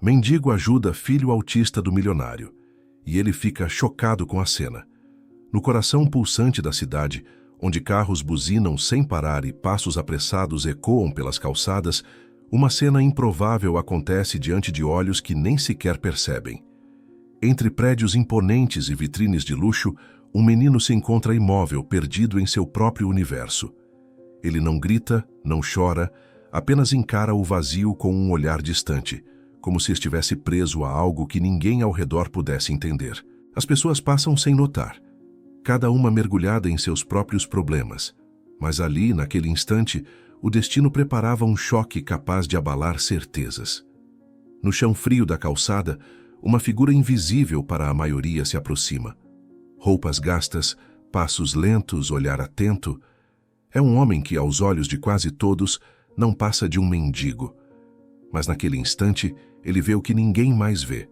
Mendigo ajuda filho autista do milionário, e ele fica chocado com a cena. No coração pulsante da cidade, onde carros buzinam sem parar e passos apressados ecoam pelas calçadas, uma cena improvável acontece diante de olhos que nem sequer percebem. Entre prédios imponentes e vitrines de luxo, um menino se encontra imóvel, perdido em seu próprio universo. Ele não grita, não chora, apenas encara o vazio com um olhar distante, como se estivesse preso a algo que ninguém ao redor pudesse entender. As pessoas passam sem notar, cada uma mergulhada em seus próprios problemas. Mas ali, naquele instante, o destino preparava um choque capaz de abalar certezas. No chão frio da calçada, uma figura invisível para a maioria se aproxima. Roupas gastas, passos lentos, olhar atento. É um homem que, aos olhos de quase todos, não passa de um mendigo. Mas naquele instante, ele vê o que ninguém mais vê.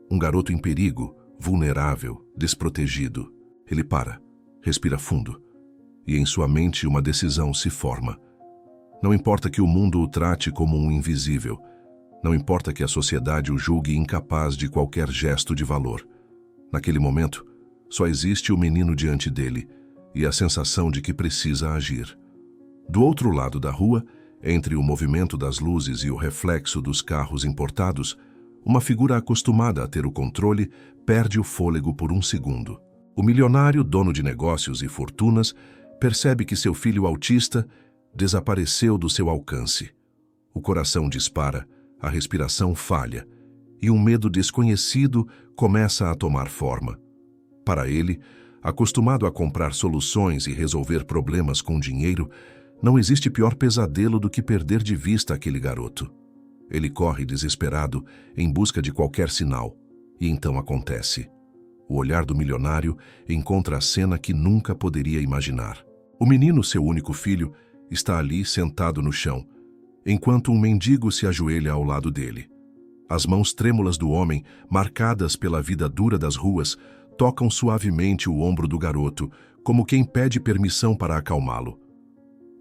Um garoto em perigo, vulnerável, desprotegido. Ele para, respira fundo, e em sua mente uma decisão se forma. Não importa que o mundo o trate como um invisível. Não importa que a sociedade o julgue incapaz de qualquer gesto de valor. Naquele momento, só existe o menino diante dele e a sensação de que precisa agir. Do outro lado da rua, entre o movimento das luzes e o reflexo dos carros importados, uma figura acostumada a ter o controle perde o fôlego por um segundo. O milionário, dono de negócios e fortunas, percebe que seu filho autista desapareceu do seu alcance. O coração dispara, a respiração falha, e um medo desconhecido começa a tomar forma. Para ele, acostumado a comprar soluções e resolver problemas com dinheiro, não existe pior pesadelo do que perder de vista aquele garoto. Ele corre desesperado em busca de qualquer sinal, e então acontece. O olhar do milionário encontra a cena que nunca poderia imaginar. O menino, seu único filho, está ali sentado no chão, enquanto um mendigo se ajoelha ao lado dele. As mãos trêmulas do homem, marcadas pela vida dura das ruas, tocam suavemente o ombro do garoto, como quem pede permissão para acalmá-lo.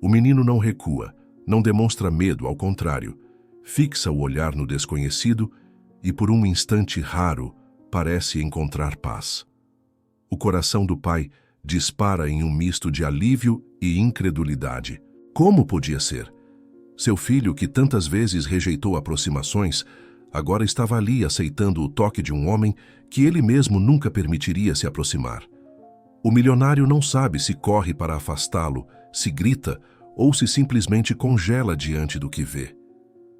O menino não recua, não demonstra medo, ao contrário. Fixa o olhar no desconhecido e, por um instante raro, parece encontrar paz. O coração do pai dispara em um misto de alívio e incredulidade. Como podia ser? Seu filho, que tantas vezes rejeitou aproximações, agora estava ali aceitando o toque de um homem que ele mesmo nunca permitiria se aproximar. O milionário não sabe se corre para afastá-lo, se grita ou se simplesmente congela diante do que vê.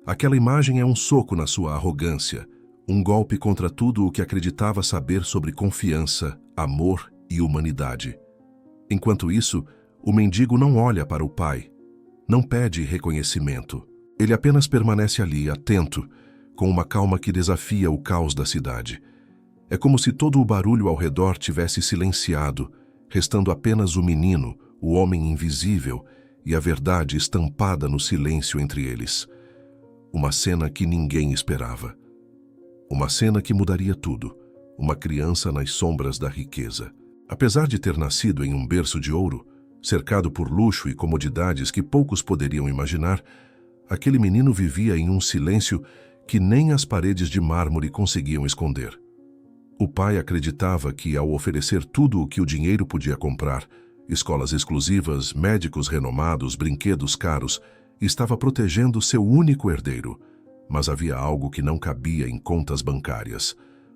Aquela imagem é um soco na sua arrogância, um golpe contra tudo o que acreditava saber sobre confiança, amor e humanidade. Enquanto isso, o mendigo não olha para o pai, não pede reconhecimento. Ele apenas permanece ali, atento, com uma calma que desafia o caos da cidade. É como se todo o barulho ao redor tivesse silenciado, restando apenas o menino, o homem invisível, e a verdade estampada no silêncio entre eles. Uma cena que ninguém esperava. Uma cena que mudaria tudo. Uma criança nas sombras da riqueza. Apesar de ter nascido em um berço de ouro, cercado por luxo e comodidades que poucos poderiam imaginar, aquele menino vivia em um silêncio que nem as paredes de mármore conseguiam esconder. O pai acreditava que, ao oferecer tudo o que o dinheiro podia comprar, escolas exclusivas, médicos renomados, brinquedos caros, estava protegendo seu único herdeiro. Mas havia algo que não cabia em contas bancárias: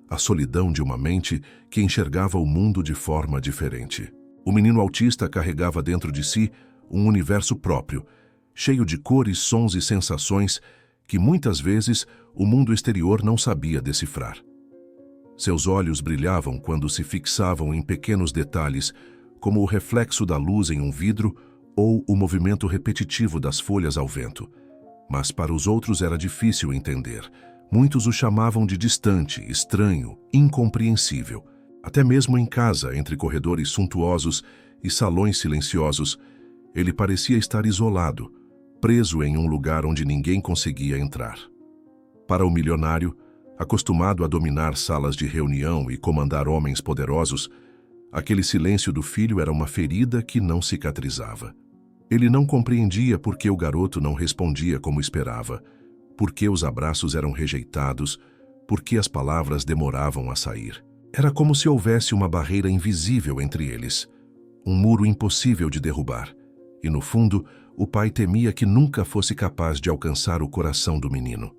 a solidão de uma mente que enxergava o mundo de forma diferente. O menino autista carregava dentro de si um universo próprio, cheio de cores, sons e sensações que muitas vezes o mundo exterior não sabia decifrar. Seus olhos brilhavam quando se fixavam em pequenos detalhes, como o reflexo da luz em um vidro ou o movimento repetitivo das folhas ao vento. Mas para os outros era difícil entender. Muitos o chamavam de distante, estranho, incompreensível. Até mesmo em casa, entre corredores suntuosos e salões silenciosos, ele parecia estar isolado, preso em um lugar onde ninguém conseguia entrar. Para o milionário, acostumado a dominar salas de reunião e comandar homens poderosos, aquele silêncio do filho era uma ferida que não cicatrizava. Ele não compreendia por que o garoto não respondia como esperava, por que os abraços eram rejeitados, porque as palavras demoravam a sair. Era como se houvesse uma barreira invisível entre eles, um muro impossível de derrubar. E, no fundo, o pai temia que nunca fosse capaz de alcançar o coração do menino.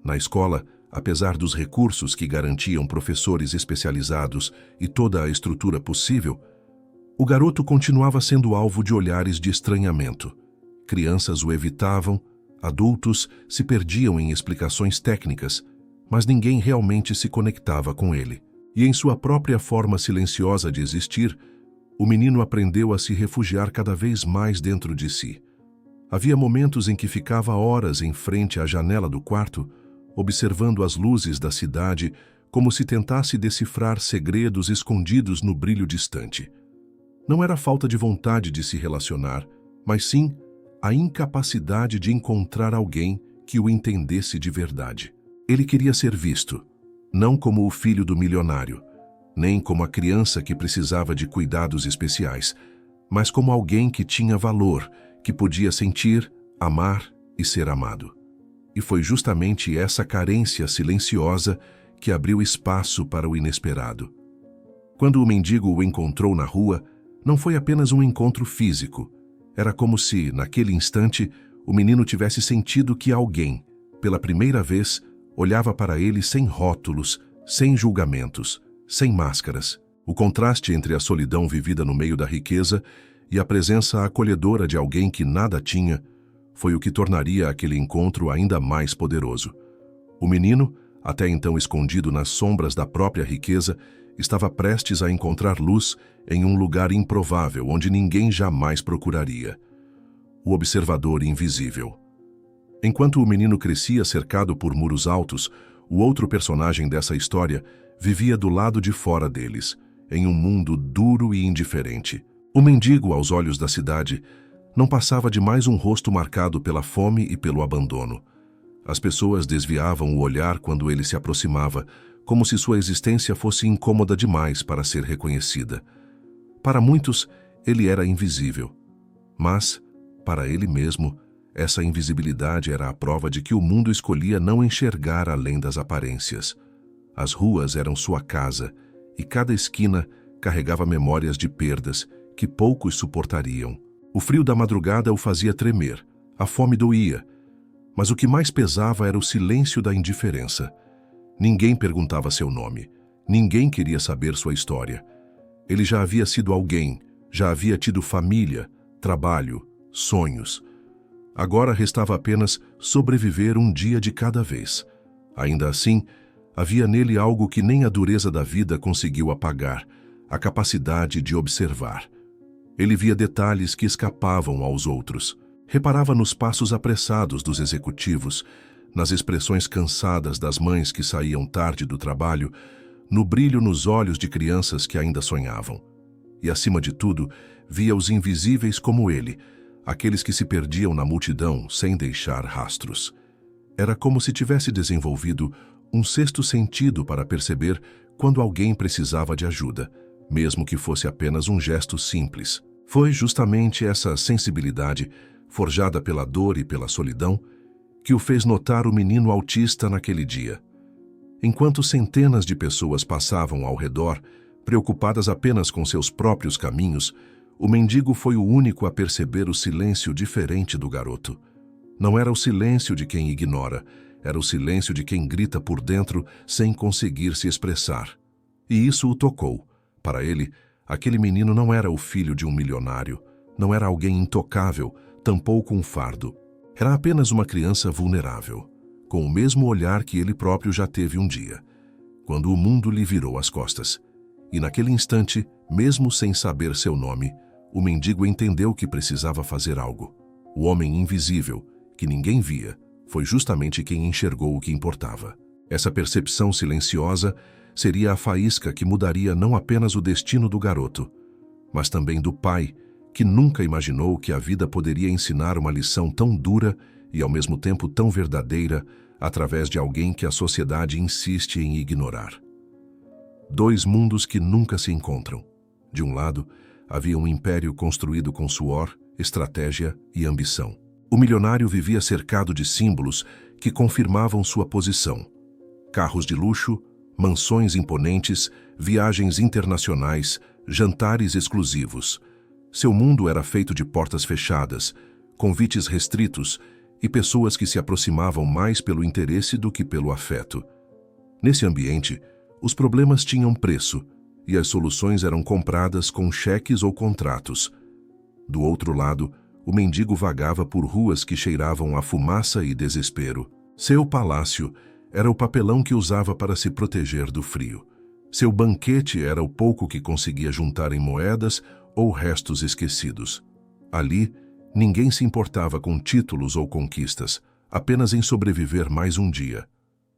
Na escola, apesar dos recursos que garantiam professores especializados e toda a estrutura possível, o garoto continuava sendo alvo de olhares de estranhamento. Crianças o evitavam, adultos se perdiam em explicações técnicas, mas ninguém realmente se conectava com ele. E em sua própria forma silenciosa de existir, o menino aprendeu a se refugiar cada vez mais dentro de si. Havia momentos em que ficava horas em frente à janela do quarto, observando as luzes da cidade como se tentasse decifrar segredos escondidos no brilho distante. Não era falta de vontade de se relacionar, mas sim a incapacidade de encontrar alguém que o entendesse de verdade. Ele queria ser visto, não como o filho do milionário, nem como a criança que precisava de cuidados especiais, mas como alguém que tinha valor, que podia sentir, amar e ser amado. E foi justamente essa carência silenciosa que abriu espaço para o inesperado. Quando o mendigo o encontrou na rua, não foi apenas um encontro físico. Era como se, naquele instante, o menino tivesse sentido que alguém, pela primeira vez, olhava para ele sem rótulos, sem julgamentos, sem máscaras. O contraste entre a solidão vivida no meio da riqueza e a presença acolhedora de alguém que nada tinha foi o que tornaria aquele encontro ainda mais poderoso. O menino, até então escondido nas sombras da própria riqueza, estava prestes a encontrar luz em um lugar improvável onde ninguém jamais procuraria. O observador invisível. Enquanto o menino crescia cercado por muros altos, o outro personagem dessa história vivia do lado de fora deles, em um mundo duro e indiferente. O mendigo, aos olhos da cidade, não passava de mais um rosto marcado pela fome e pelo abandono. As pessoas desviavam o olhar quando ele se aproximava, como se sua existência fosse incômoda demais para ser reconhecida. Para muitos, ele era invisível. Mas, para ele mesmo, essa invisibilidade era a prova de que o mundo escolhia não enxergar além das aparências. As ruas eram sua casa, e cada esquina carregava memórias de perdas que poucos suportariam. O frio da madrugada o fazia tremer, a fome doía, mas o que mais pesava era o silêncio da indiferença. Ninguém perguntava seu nome, ninguém queria saber sua história. Ele já havia sido alguém, já havia tido família, trabalho, sonhos. Agora restava apenas sobreviver um dia de cada vez. Ainda assim, havia nele algo que nem a dureza da vida conseguiu apagar, a capacidade de observar. Ele via detalhes que escapavam aos outros. Reparava nos passos apressados dos executivos, nas expressões cansadas das mães que saíam tarde do trabalho, no brilho nos olhos de crianças que ainda sonhavam. E, acima de tudo, via os invisíveis como ele, aqueles que se perdiam na multidão sem deixar rastros. Era como se tivesse desenvolvido um sexto sentido para perceber quando alguém precisava de ajuda, mesmo que fosse apenas um gesto simples. Foi justamente essa sensibilidade, forjada pela dor e pela solidão, que o fez notar o menino autista naquele dia. Enquanto centenas de pessoas passavam ao redor, preocupadas apenas com seus próprios caminhos, o mendigo foi o único a perceber o silêncio diferente do garoto. Não era o silêncio de quem ignora, era o silêncio de quem grita por dentro sem conseguir se expressar. E isso o tocou. Para ele, aquele menino não era o filho de um milionário, não era alguém intocável, tampouco um fardo. Era apenas uma criança vulnerável, com o mesmo olhar que ele próprio já teve um dia, quando o mundo lhe virou as costas. E naquele instante, mesmo sem saber seu nome, o mendigo entendeu que precisava fazer algo. O homem invisível, que ninguém via, foi justamente quem enxergou o que importava. Essa percepção silenciosa seria a faísca que mudaria não apenas o destino do garoto, mas também do pai, que nunca imaginou que a vida poderia ensinar uma lição tão dura e ao mesmo tempo tão verdadeira através de alguém que a sociedade insiste em ignorar. Dois mundos que nunca se encontram. De um lado, havia um império construído com suor, estratégia e ambição. O milionário vivia cercado de símbolos que confirmavam sua posição. Carros de luxo, mansões imponentes, viagens internacionais, jantares exclusivos. Seu mundo era feito de portas fechadas, convites restritos e pessoas que se aproximavam mais pelo interesse do que pelo afeto. Nesse ambiente, os problemas tinham preço e as soluções eram compradas com cheques ou contratos. Do outro lado, o mendigo vagava por ruas que cheiravam a fumaça e desespero. Seu palácio era o papelão que usava para se proteger do frio. Seu banquete era o pouco que conseguia juntar em moedas ou restos esquecidos. Ali, ninguém se importava com títulos ou conquistas, apenas em sobreviver mais um dia.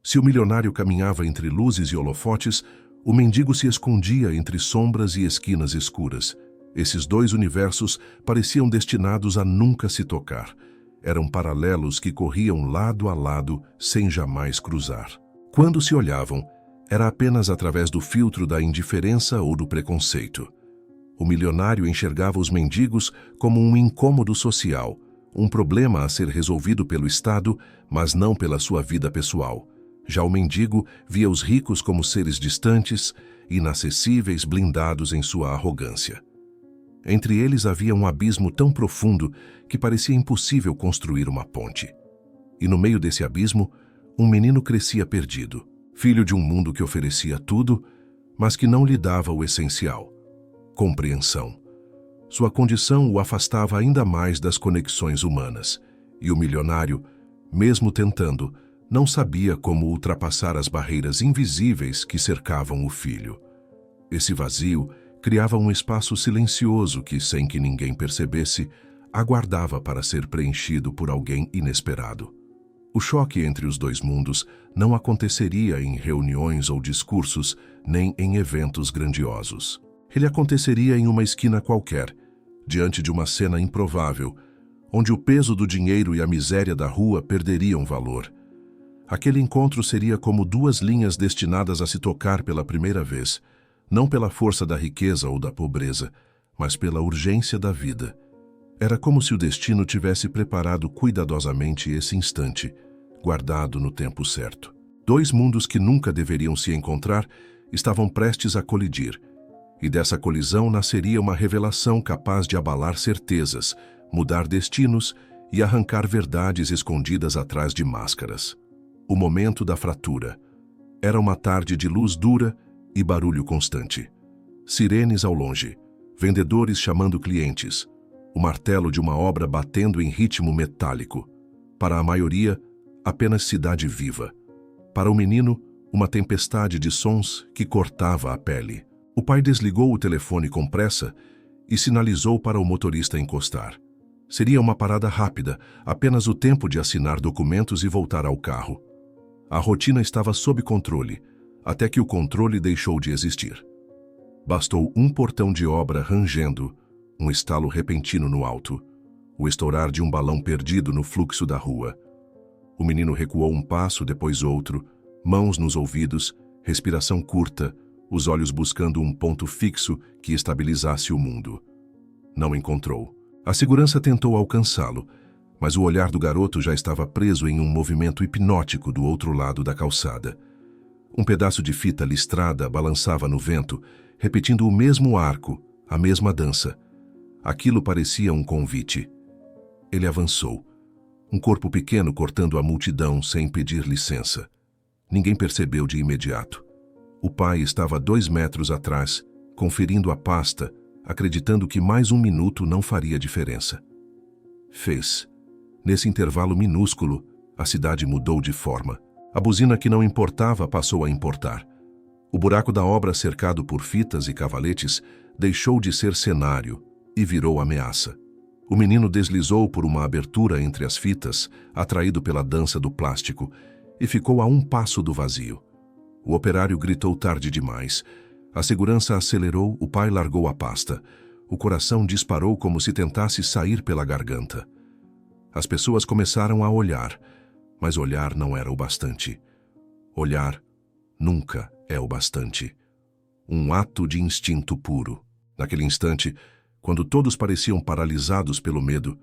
Se o milionário caminhava entre luzes e holofotes, o mendigo se escondia entre sombras e esquinas escuras. Esses dois universos pareciam destinados a nunca se tocar. Eram paralelos que corriam lado a lado sem jamais cruzar. Quando se olhavam, era apenas através do filtro da indiferença ou do preconceito. O milionário enxergava os mendigos como um incômodo social, um problema a ser resolvido pelo Estado, mas não pela sua vida pessoal. Já o mendigo via os ricos como seres distantes, inacessíveis, blindados em sua arrogância. Entre eles havia um abismo tão profundo que parecia impossível construir uma ponte. E no meio desse abismo, um menino crescia perdido, filho de um mundo que oferecia tudo, mas que não lhe dava o essencial: compreensão. Sua condição o afastava ainda mais das conexões humanas, e o milionário, mesmo tentando, não sabia como ultrapassar as barreiras invisíveis que cercavam o filho. Esse vazio criava um espaço silencioso que, sem que ninguém percebesse, aguardava para ser preenchido por alguém inesperado. O choque entre os dois mundos não aconteceria em reuniões ou discursos, nem em eventos grandiosos. Ele aconteceria em uma esquina qualquer, diante de uma cena improvável, onde o peso do dinheiro e a miséria da rua perderiam valor. Aquele encontro seria como duas linhas destinadas a se tocar pela primeira vez, não pela força da riqueza ou da pobreza, mas pela urgência da vida. Era como se o destino tivesse preparado cuidadosamente esse instante, guardado no tempo certo. Dois mundos que nunca deveriam se encontrar estavam prestes a colidir, e dessa colisão nasceria uma revelação capaz de abalar certezas, mudar destinos e arrancar verdades escondidas atrás de máscaras. O momento da fratura. Era uma tarde de luz dura e barulho constante. Sirenes ao longe, vendedores chamando clientes, o martelo de uma obra batendo em ritmo metálico. Para a maioria, apenas cidade viva. Para o menino, uma tempestade de sons que cortava a pele. O pai desligou o telefone com pressa e sinalizou para o motorista encostar. Seria uma parada rápida, apenas o tempo de assinar documentos e voltar ao carro. A rotina estava sob controle, até que o controle deixou de existir. Bastou um portão de obra rangendo, um estalo repentino no alto, o estourar de um balão perdido no fluxo da rua. O menino recuou um passo, depois outro, mãos nos ouvidos, respiração curta, os olhos buscando um ponto fixo que estabilizasse o mundo. Não encontrou. A segurança tentou alcançá-lo, mas o olhar do garoto já estava preso em um movimento hipnótico do outro lado da calçada. Um pedaço de fita listrada balançava no vento, repetindo o mesmo arco, a mesma dança. Aquilo parecia um convite. Ele avançou. Um corpo pequeno cortando a multidão sem pedir licença. Ninguém percebeu de imediato. O pai estava a 2 metros atrás, conferindo a pasta, acreditando que mais um minuto não faria diferença. Fez. Nesse intervalo minúsculo, a cidade mudou de forma. A buzina que não importava passou a importar. O buraco da obra cercado por fitas e cavaletes deixou de ser cenário e virou ameaça. O menino deslizou por uma abertura entre as fitas, atraído pela dança do plástico, e ficou a um passo do vazio. O operário gritou tarde demais. A segurança acelerou, o pai largou a pasta. O coração disparou como se tentasse sair pela garganta. As pessoas começaram a olhar, mas olhar não era o bastante. Olhar nunca é o bastante. Um ato de instinto puro. Naquele instante, quando todos pareciam paralisados pelo medo,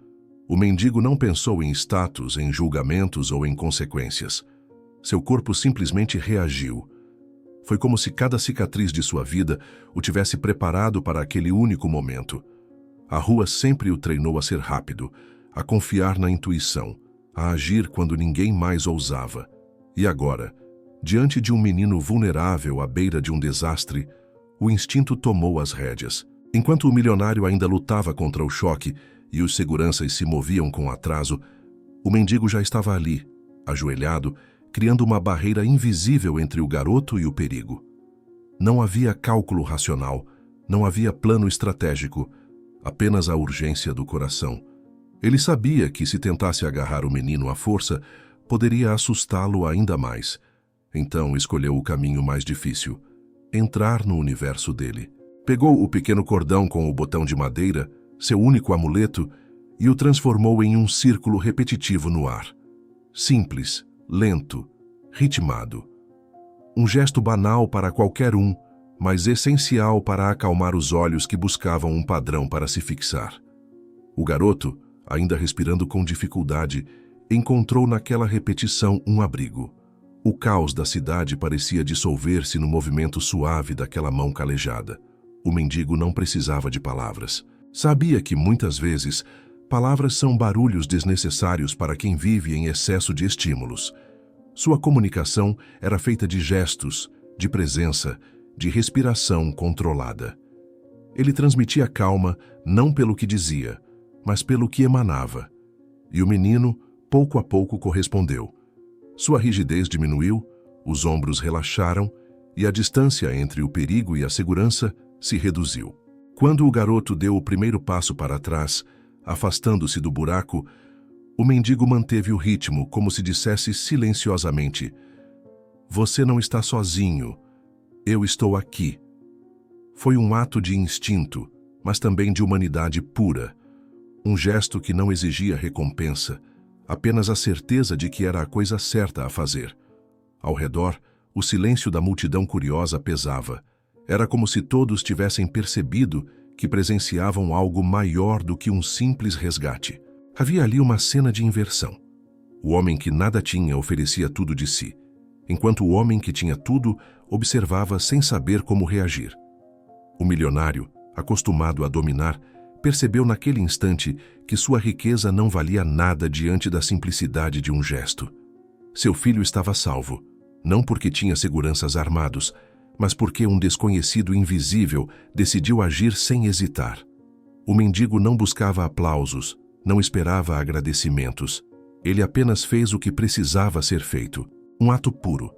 o mendigo não pensou em status, em julgamentos ou em consequências. Seu corpo simplesmente reagiu. Foi como se cada cicatriz de sua vida o tivesse preparado para aquele único momento. A rua sempre o treinou a ser rápido, a confiar na intuição, a agir quando ninguém mais ousava. E agora, diante de um menino vulnerável à beira de um desastre, o instinto tomou as rédeas. Enquanto o milionário ainda lutava contra o choque e os seguranças se moviam com atraso, o mendigo já estava ali, ajoelhado, criando uma barreira invisível entre o garoto e o perigo. Não havia cálculo racional, não havia plano estratégico, apenas a urgência do coração. Ele sabia que se tentasse agarrar o menino à força, poderia assustá-lo ainda mais. Então escolheu o caminho mais difícil, entrar no universo dele. Pegou o pequeno cordão com o botão de madeira, seu único amuleto, e o transformou em um círculo repetitivo no ar. Simples, lento, ritmado. Um gesto banal para qualquer um, mas essencial para acalmar os olhos que buscavam um padrão para se fixar. O garoto, ainda respirando com dificuldade, encontrou naquela repetição um abrigo. O caos da cidade parecia dissolver-se no movimento suave daquela mão calejada. O mendigo não precisava de palavras. Sabia que, muitas vezes, palavras são barulhos desnecessários para quem vive em excesso de estímulos. Sua comunicação era feita de gestos, de presença, de respiração controlada. Ele transmitia calma não pelo que dizia, mas pelo que emanava. E o menino, pouco a pouco, correspondeu. Sua rigidez diminuiu, os ombros relaxaram e a distância entre o perigo e a segurança se reduziu. Quando o garoto deu o primeiro passo para trás, afastando-se do buraco, o mendigo manteve o ritmo como se dissesse silenciosamente: "Você não está sozinho, eu estou aqui." Foi um ato de instinto, mas também de humanidade pura. Um gesto que não exigia recompensa, apenas a certeza de que era a coisa certa a fazer. Ao redor, o silêncio da multidão curiosa pesava. Era como se todos tivessem percebido que presenciavam algo maior do que um simples resgate. Havia ali uma cena de inversão. O homem que nada tinha oferecia tudo de si, enquanto o homem que tinha tudo observava sem saber como reagir. O milionário, acostumado a dominar, percebeu naquele instante que sua riqueza não valia nada diante da simplicidade de um gesto. Seu filho estava salvo, não porque tinha seguranças armados, mas porque um desconhecido invisível decidiu agir sem hesitar. O mendigo não buscava aplausos, não esperava agradecimentos. Ele apenas fez o que precisava ser feito, um ato puro,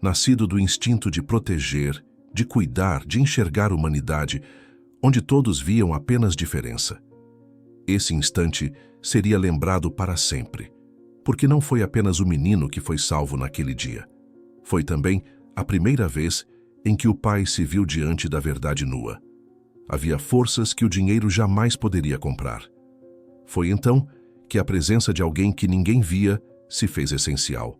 nascido do instinto de proteger, de cuidar, de enxergar a humanidade, onde todos viam apenas diferença. Esse instante seria lembrado para sempre, porque não foi apenas o menino que foi salvo naquele dia. Foi também a primeira vez em que o pai se viu diante da verdade nua. Havia forças que o dinheiro jamais poderia comprar. Foi então que a presença de alguém que ninguém via se fez essencial.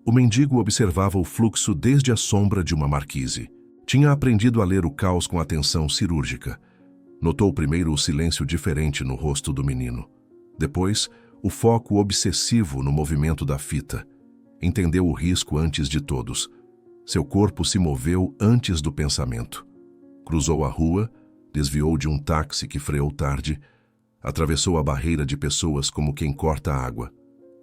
O mendigo observava o fluxo desde a sombra de uma marquise. Tinha aprendido a ler o caos com atenção cirúrgica. Notou primeiro o silêncio diferente no rosto do menino. Depois, o foco obsessivo no movimento da fita. Entendeu o risco antes de todos. Seu corpo se moveu antes do pensamento. Cruzou a rua, desviou de um táxi que freou tarde, atravessou a barreira de pessoas como quem corta a água.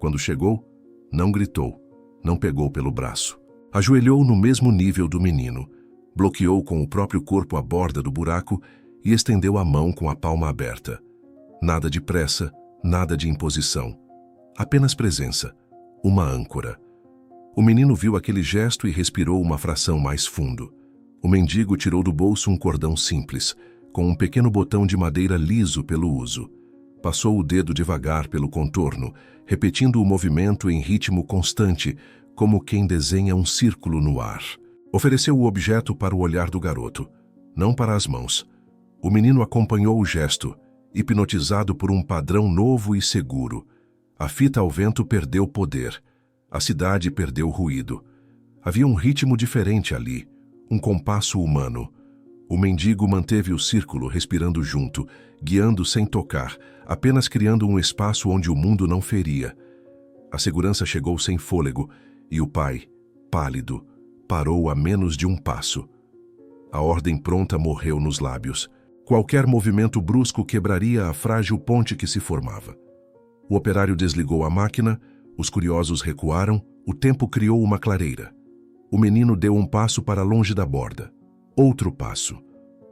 Quando chegou, não gritou, não pegou pelo braço. Ajoelhou no mesmo nível do menino, bloqueou com o próprio corpo a borda do buraco e estendeu a mão com a palma aberta. Nada de pressa, nada de imposição. Apenas presença, uma âncora. O menino viu aquele gesto e respirou uma fração mais fundo. O mendigo tirou do bolso um cordão simples, com um pequeno botão de madeira liso pelo uso. Passou o dedo devagar pelo contorno, repetindo o movimento em ritmo constante, como quem desenha um círculo no ar. Ofereceu o objeto para o olhar do garoto, não para as mãos. O menino acompanhou o gesto, hipnotizado por um padrão novo e seguro. A fita ao vento perdeu poder. A cidade perdeu ruído. Havia um ritmo diferente ali, um compasso humano. O mendigo manteve o círculo respirando junto, guiando sem tocar, apenas criando um espaço onde o mundo não feria. A segurança chegou sem fôlego, e o pai, pálido, parou a menos de um passo. A ordem pronta morreu nos lábios. Qualquer movimento brusco quebraria a frágil ponte que se formava. O operário desligou a máquina, os curiosos recuaram, o tempo criou uma clareira. O menino deu um passo para longe da borda. Outro passo.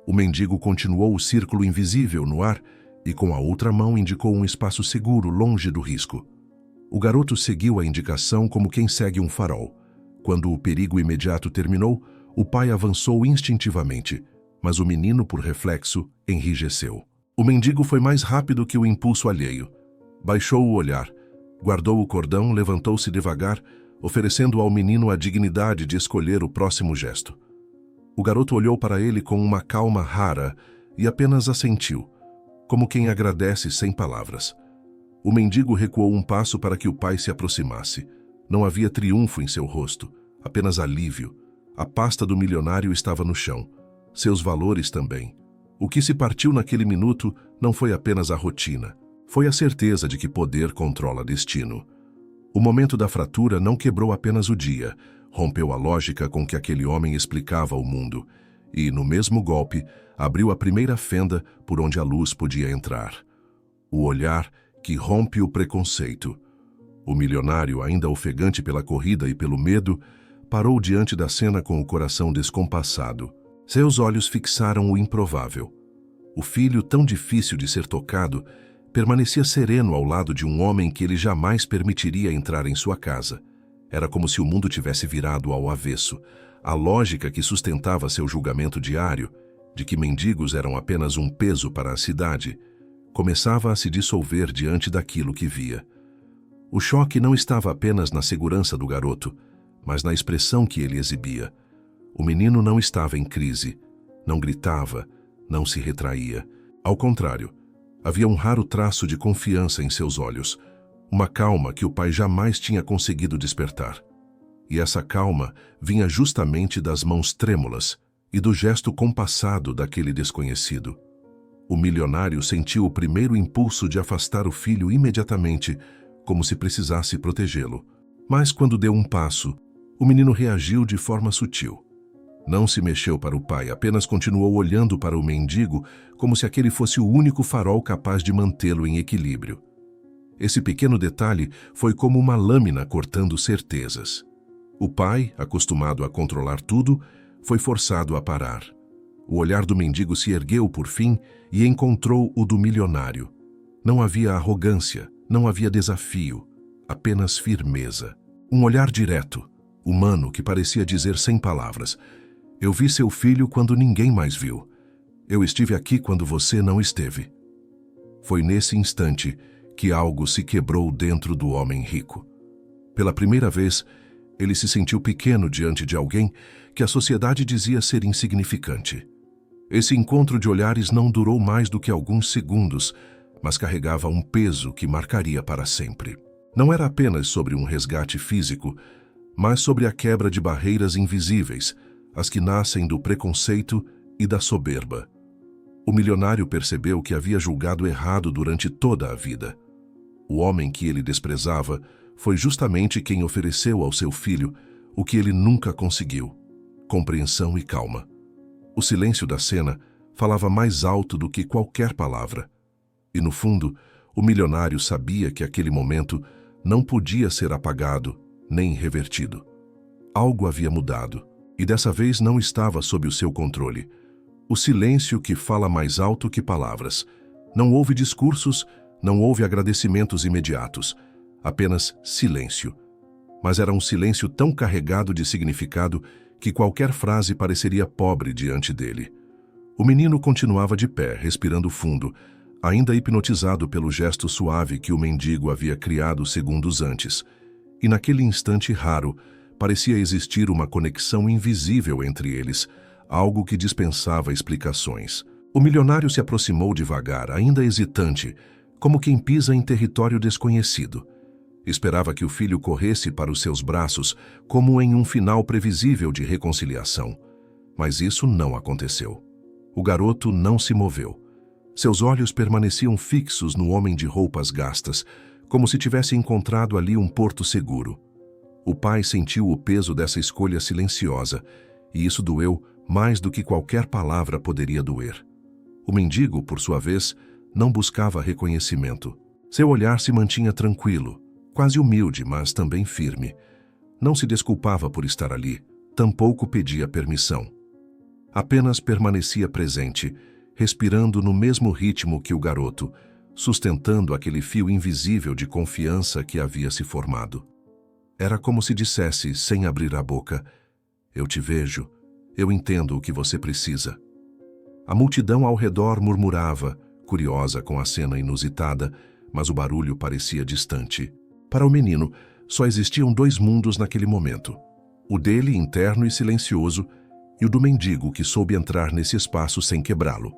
O mendigo continuou o círculo invisível no ar e com a outra mão indicou um espaço seguro longe do risco. O garoto seguiu a indicação como quem segue um farol. Quando o perigo imediato terminou, o pai avançou instintivamente, mas o menino, por reflexo, enrijeceu. O mendigo foi mais rápido que o impulso alheio. Baixou o olhar, guardou o cordão, levantou-se devagar, oferecendo ao menino a dignidade de escolher o próximo gesto. O garoto olhou para ele com uma calma rara e apenas assentiu, como quem agradece sem palavras. O mendigo recuou um passo para que o pai se aproximasse. Não havia triunfo em seu rosto, apenas alívio. A pasta do milionário estava no chão. Seus valores também. O que se partiu naquele minuto não foi apenas a rotina. Foi a certeza de que poder controla destino. O momento da fratura não quebrou apenas o dia, rompeu a lógica com que aquele homem explicava o mundo e, no mesmo golpe, abriu a primeira fenda por onde a luz podia entrar. O olhar que rompe o preconceito. O milionário, ainda ofegante pela corrida e pelo medo, parou diante da cena com o coração descompassado. Seus olhos fixaram o improvável. O filho, tão difícil de ser tocado, permanecia sereno ao lado de um homem que ele jamais permitiria entrar em sua casa. Era como se o mundo tivesse virado ao avesso. A lógica que sustentava seu julgamento diário, de que mendigos eram apenas um peso para a cidade, começava a se dissolver diante daquilo que via. O choque não estava apenas na segurança do garoto, mas na expressão que ele exibia. O menino não estava em crise, não gritava, não se retraía. Ao contrário, havia um raro traço de confiança em seus olhos, uma calma que o pai jamais tinha conseguido despertar. E essa calma vinha justamente das mãos trêmulas e do gesto compassado daquele desconhecido. O milionário sentiu o primeiro impulso de afastar o filho imediatamente, como se precisasse protegê-lo. Mas quando deu um passo, o menino reagiu de forma sutil. Não se mexeu para o pai, apenas continuou olhando para o mendigo como se aquele fosse o único farol capaz de mantê-lo em equilíbrio. Esse pequeno detalhe foi como uma lâmina cortando certezas. O pai, acostumado a controlar tudo, foi forçado a parar. O olhar do mendigo se ergueu por fim e encontrou o do milionário. Não havia arrogância, não havia desafio, apenas firmeza. Um olhar direto, humano, que parecia dizer sem palavras: "Eu vi seu filho quando ninguém mais viu. Eu estive aqui quando você não esteve." Foi nesse instante que algo se quebrou dentro do homem rico. Pela primeira vez, ele se sentiu pequeno diante de alguém que a sociedade dizia ser insignificante. Esse encontro de olhares não durou mais do que alguns segundos, mas carregava um peso que marcaria para sempre. Não era apenas sobre um resgate físico, mas sobre a quebra de barreiras invisíveis, as que nascem do preconceito e da soberba. O milionário percebeu que havia julgado errado durante toda a vida. O homem que ele desprezava foi justamente quem ofereceu ao seu filho o que ele nunca conseguiu: compreensão e calma. O silêncio da cena falava mais alto do que qualquer palavra. E no fundo, o milionário sabia que aquele momento não podia ser apagado nem revertido. Algo havia mudado, e dessa vez não estava sob o seu controle. O silêncio que fala mais alto que palavras. Não houve discursos, não houve agradecimentos imediatos, apenas silêncio. Mas era um silêncio tão carregado de significado que qualquer frase pareceria pobre diante dele. O menino continuava de pé, respirando fundo, ainda hipnotizado pelo gesto suave que o mendigo havia criado segundos antes. E naquele instante raro, parecia existir uma conexão invisível entre eles, algo que dispensava explicações. O milionário se aproximou devagar, ainda hesitante, como quem pisa em território desconhecido. Esperava que o filho corresse para os seus braços, como em um final previsível de reconciliação. Mas isso não aconteceu. O garoto não se moveu. Seus olhos permaneciam fixos no homem de roupas gastas, como se tivesse encontrado ali um porto seguro. O pai sentiu o peso dessa escolha silenciosa, e isso doeu mais do que qualquer palavra poderia doer. O mendigo, por sua vez, não buscava reconhecimento. Seu olhar se mantinha tranquilo, quase humilde, mas também firme. Não se desculpava por estar ali, tampouco pedia permissão. Apenas permanecia presente, respirando no mesmo ritmo que o garoto, sustentando aquele fio invisível de confiança que havia se formado. Era como se dissesse, sem abrir a boca: eu te vejo, eu entendo o que você precisa. A multidão ao redor murmurava, curiosa com a cena inusitada, mas o barulho parecia distante. Para o menino, só existiam dois mundos naquele momento: o dele, interno e silencioso, e o do mendigo que soube entrar nesse espaço sem quebrá-lo.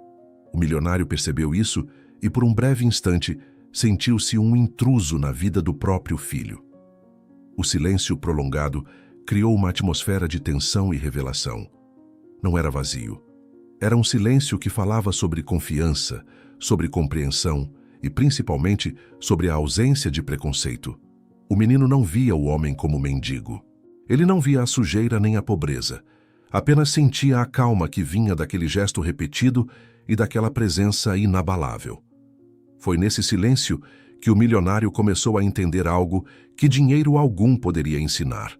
O milionário percebeu isso e, por um breve instante, sentiu-se um intruso na vida do próprio filho. O silêncio prolongado criou uma atmosfera de tensão e revelação. Não era vazio. Era um silêncio que falava sobre confiança, sobre compreensão e, principalmente, sobre a ausência de preconceito. O menino não via o homem como mendigo. Ele não via a sujeira nem a pobreza. Apenas sentia a calma que vinha daquele gesto repetido e daquela presença inabalável. Foi nesse silêncio que o milionário começou a entender algo que dinheiro algum poderia ensinar.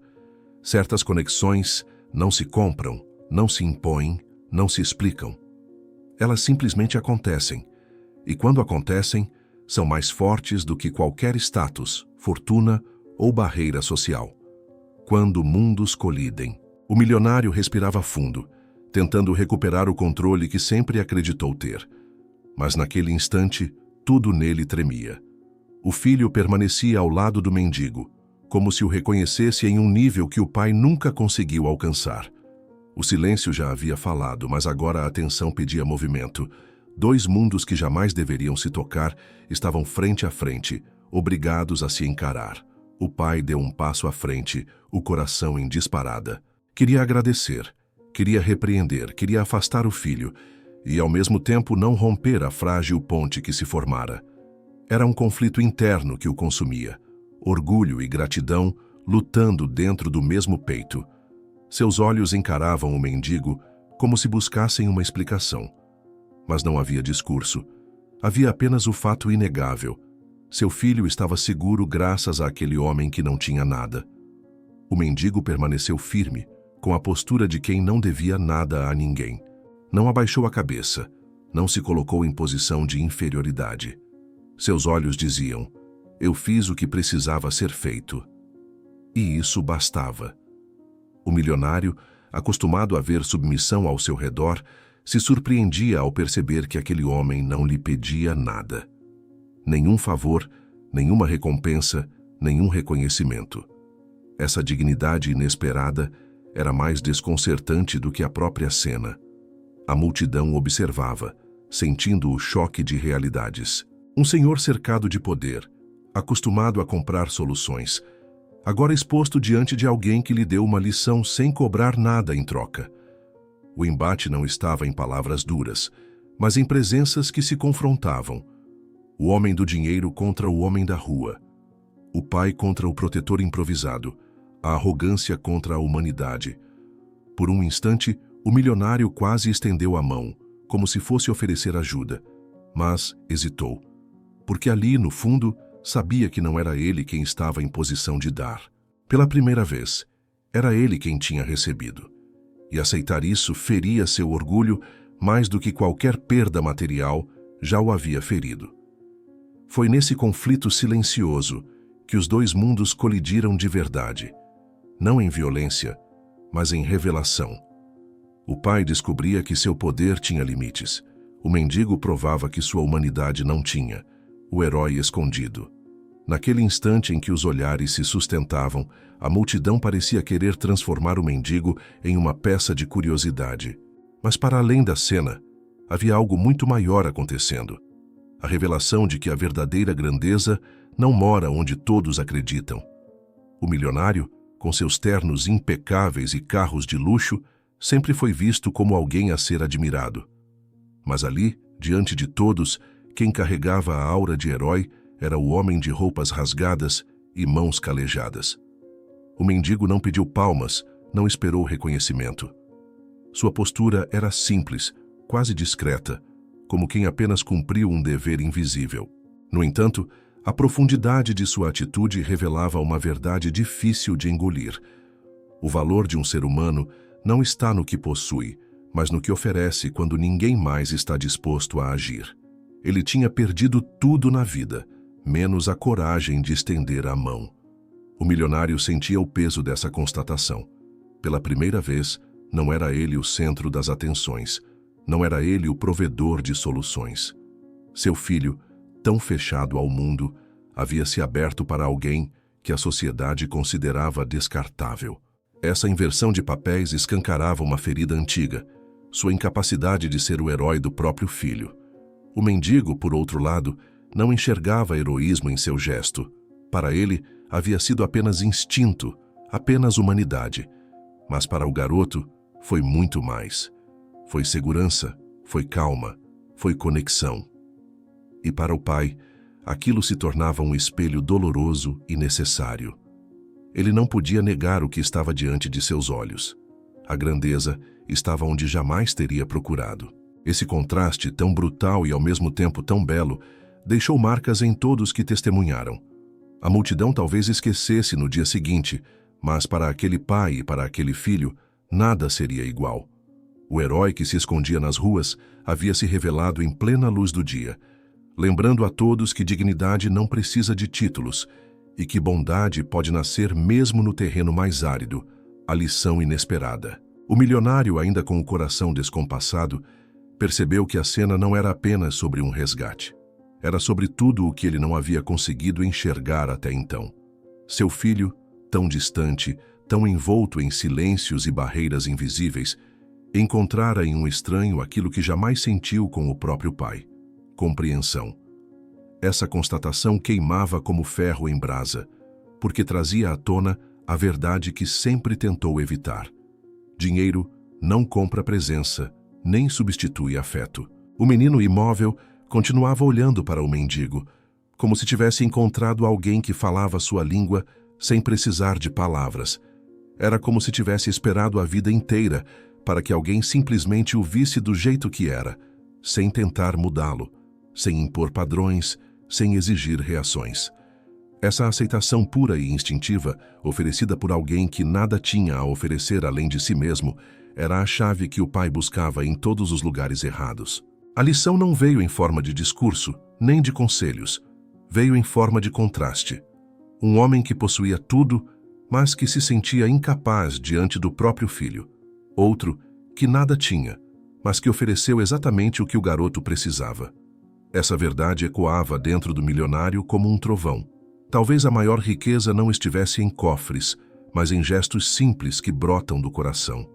Certas conexões não se compram, não se impõem, não se explicam. Elas simplesmente acontecem. E quando acontecem, são mais fortes do que qualquer status, fortuna ou barreira social. Quando mundos colidem. O milionário respirava fundo, tentando recuperar o controle que sempre acreditou ter. Mas naquele instante, tudo nele tremia. O filho permanecia ao lado do mendigo, como se o reconhecesse em um nível que o pai nunca conseguiu alcançar. O silêncio já havia falado, mas agora a atenção pedia movimento. Dois mundos que jamais deveriam se tocar estavam frente a frente, obrigados a se encarar. O pai deu um passo à frente, o coração em disparada. Queria agradecer, queria repreender, queria afastar o filho e, ao mesmo tempo, não romper a frágil ponte que se formara. Era um conflito interno que o consumia, orgulho e gratidão lutando dentro do mesmo peito. Seus olhos encaravam o mendigo como se buscassem uma explicação. Mas não havia discurso. Havia apenas o fato inegável. Seu filho estava seguro graças àquele homem que não tinha nada. O mendigo permaneceu firme, com a postura de quem não devia nada a ninguém. Não abaixou a cabeça, não se colocou em posição de inferioridade. Seus olhos diziam: eu fiz o que precisava ser feito. E isso bastava. O milionário, acostumado a ver submissão ao seu redor, se surpreendia ao perceber que aquele homem não lhe pedia nada. Nenhum favor, nenhuma recompensa, nenhum reconhecimento. Essa dignidade inesperada era mais desconcertante do que a própria cena. A multidão observava, sentindo o choque de realidades. Um senhor cercado de poder, acostumado a comprar soluções, agora exposto diante de alguém que lhe deu uma lição sem cobrar nada em troca. O embate não estava em palavras duras, mas em presenças que se confrontavam. O homem do dinheiro contra o homem da rua. O pai contra o protetor improvisado. A arrogância contra a humanidade. Por um instante, o milionário quase estendeu a mão, como se fosse oferecer ajuda, mas hesitou, porque ali, no fundo, sabia que não era ele quem estava em posição de dar. Pela primeira vez, era ele quem tinha recebido. E aceitar isso feria seu orgulho mais do que qualquer perda material já o havia ferido. Foi nesse conflito silencioso que os dois mundos colidiram de verdade. Não em violência, mas em revelação. O pai descobria que seu poder tinha limites. O mendigo provava que sua humanidade não tinha. O herói escondido. Naquele instante em que os olhares se sustentavam, a multidão parecia querer transformar o mendigo em uma peça de curiosidade. Mas para além da cena, havia algo muito maior acontecendo. A revelação de que a verdadeira grandeza não mora onde todos acreditam. O milionário, com seus ternos impecáveis e carros de luxo, sempre foi visto como alguém a ser admirado. Mas ali, diante de todos, quem carregava a aura de herói era o homem de roupas rasgadas e mãos calejadas. O mendigo não pediu palmas, não esperou reconhecimento. Sua postura era simples, quase discreta, como quem apenas cumpriu um dever invisível. No entanto, a profundidade de sua atitude revelava uma verdade difícil de engolir. O valor de um ser humano não está no que possui, mas no que oferece quando ninguém mais está disposto a agir. Ele tinha perdido tudo na vida, menos a coragem de estender a mão. O milionário sentia o peso dessa constatação. Pela primeira vez, não era ele o centro das atenções, não era ele o provedor de soluções. Seu filho, tão fechado ao mundo, havia se aberto para alguém que a sociedade considerava descartável. Essa inversão de papéis escancarava uma ferida antiga, sua incapacidade de ser o herói do próprio filho. O mendigo, por outro lado, não enxergava heroísmo em seu gesto. Para ele, havia sido apenas instinto, apenas humanidade. Mas para o garoto, foi muito mais. Foi segurança, foi calma, foi conexão. E para o pai, aquilo se tornava um espelho doloroso e necessário. Ele não podia negar o que estava diante de seus olhos. A grandeza estava onde jamais teria procurado. Esse contraste, tão brutal e ao mesmo tempo tão belo, deixou marcas em todos que testemunharam. A multidão talvez esquecesse no dia seguinte, mas para aquele pai e para aquele filho, nada seria igual. O herói que se escondia nas ruas havia se revelado em plena luz do dia, lembrando a todos que dignidade não precisa de títulos e que bondade pode nascer mesmo no terreno mais árido, a lição inesperada. O milionário, ainda com o coração descompassado, percebeu que a cena não era apenas sobre um resgate. Era sobre tudo o que ele não havia conseguido enxergar até então. Seu filho, tão distante, tão envolto em silêncios e barreiras invisíveis, encontrara em um estranho aquilo que jamais sentiu com o próprio pai: compreensão. Essa constatação queimava como ferro em brasa, porque trazia à tona a verdade que sempre tentou evitar. Dinheiro não compra presença, nem substitui afeto. O menino imóvel continuava olhando para o mendigo, como se tivesse encontrado alguém que falava sua língua sem precisar de palavras. Era como se tivesse esperado a vida inteira para que alguém simplesmente o visse do jeito que era, sem tentar mudá-lo, sem impor padrões, sem exigir reações. Essa aceitação pura e instintiva, oferecida por alguém que nada tinha a oferecer além de si mesmo, era a chave que o pai buscava em todos os lugares errados. A lição não veio em forma de discurso, nem de conselhos. Veio em forma de contraste. Um homem que possuía tudo, mas que se sentia incapaz diante do próprio filho. Outro que nada tinha, mas que ofereceu exatamente o que o garoto precisava. Essa verdade ecoava dentro do milionário como um trovão. Talvez a maior riqueza não estivesse em cofres, mas em gestos simples que brotam do coração.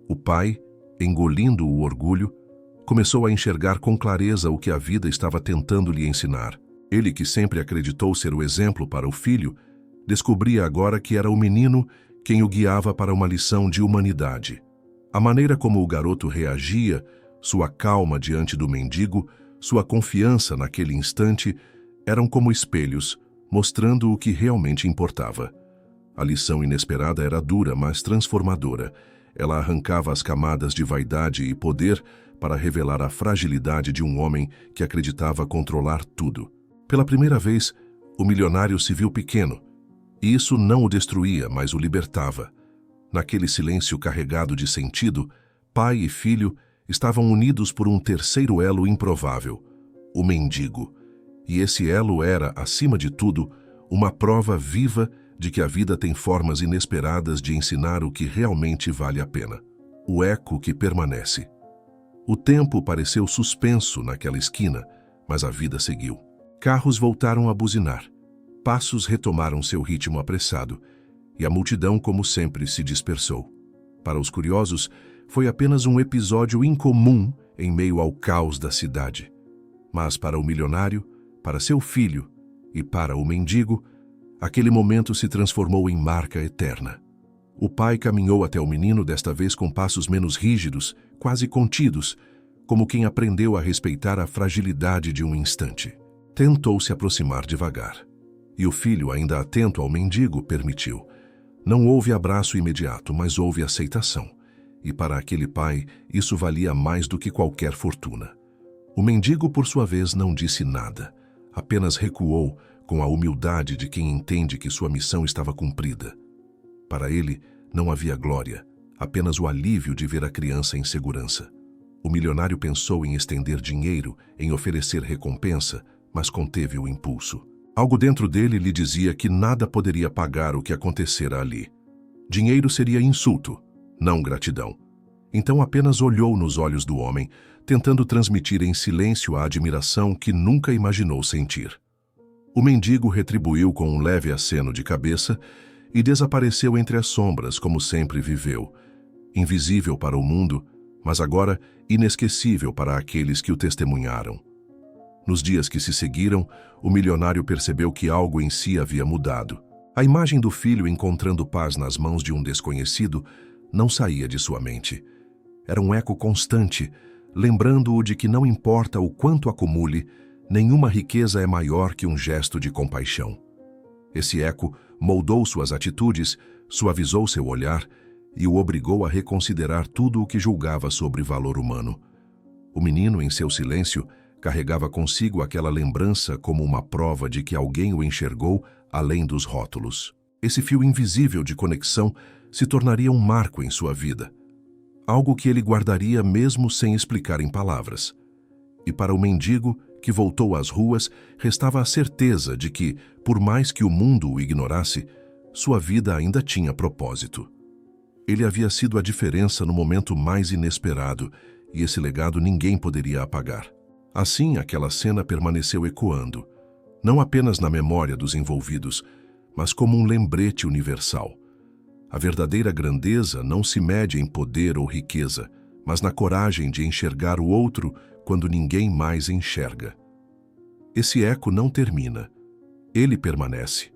O pai, engolindo o orgulho, começou a enxergar com clareza o que a vida estava tentando lhe ensinar. Ele, que sempre acreditou ser o exemplo para o filho, descobria agora que era o menino quem o guiava para uma lição de humanidade. A maneira como o garoto reagia, sua calma diante do mendigo, sua confiança naquele instante, eram como espelhos, mostrando o que realmente importava. A lição inesperada era dura, mas transformadora. Ela arrancava as camadas de vaidade e poder para revelar a fragilidade de um homem que acreditava controlar tudo. Pela primeira vez, o milionário se viu pequeno, e isso não o destruía, mas o libertava. Naquele silêncio carregado de sentido, pai e filho estavam unidos por um terceiro elo improvável: o mendigo. E esse elo era, acima de tudo, uma prova viva de que a vida tem formas inesperadas de ensinar o que realmente vale a pena. O eco que permanece. O tempo pareceu suspenso naquela esquina, mas a vida seguiu. Carros voltaram a buzinar. Passos retomaram seu ritmo apressado, e a multidão, como sempre, se dispersou. Para os curiosos, foi apenas um episódio incomum em meio ao caos da cidade. Mas para o milionário, para seu filho e para o mendigo, aquele momento se transformou em marca eterna. O pai caminhou até o menino, desta vez com passos menos rígidos, quase contidos, como quem aprendeu a respeitar a fragilidade de um instante. Tentou se aproximar devagar. E o filho, ainda atento ao mendigo, permitiu. Não houve abraço imediato, mas houve aceitação. E para aquele pai, isso valia mais do que qualquer fortuna. O mendigo, por sua vez, não disse nada. Apenas recuou com a humildade de quem entende que sua missão estava cumprida. Para ele, não havia glória, apenas o alívio de ver a criança em segurança. O milionário pensou em estender dinheiro, em oferecer recompensa, mas conteve o impulso. Algo dentro dele lhe dizia que nada poderia pagar o que acontecera ali. Dinheiro seria insulto, não gratidão. Então apenas olhou nos olhos do homem, tentando transmitir em silêncio a admiração que nunca imaginou sentir. O mendigo retribuiu com um leve aceno de cabeça e desapareceu entre as sombras como sempre viveu, invisível para o mundo, mas agora inesquecível para aqueles que o testemunharam. Nos dias que se seguiram, o milionário percebeu que algo em si havia mudado. A imagem do filho encontrando paz nas mãos de um desconhecido não saía de sua mente. Era um eco constante, lembrando-o de que não importa o quanto acumule, nenhuma riqueza é maior que um gesto de compaixão. Esse eco moldou suas atitudes, suavizou seu olhar e o obrigou a reconsiderar tudo o que julgava sobre valor humano. O menino, em seu silêncio, carregava consigo aquela lembrança como uma prova de que alguém o enxergou além dos rótulos. Esse fio invisível de conexão se tornaria um marco em sua vida, algo que ele guardaria mesmo sem explicar em palavras. E para o mendigo, que voltou às ruas, restava a certeza de que, por mais que o mundo o ignorasse, sua vida ainda tinha propósito. Ele havia sido a diferença no momento mais inesperado, e esse legado ninguém poderia apagar. Assim, aquela cena permaneceu ecoando, não apenas na memória dos envolvidos, mas como um lembrete universal. A verdadeira grandeza não se mede em poder ou riqueza, mas na coragem de enxergar o outro quando ninguém mais enxerga. Esse eco não termina. Ele permanece.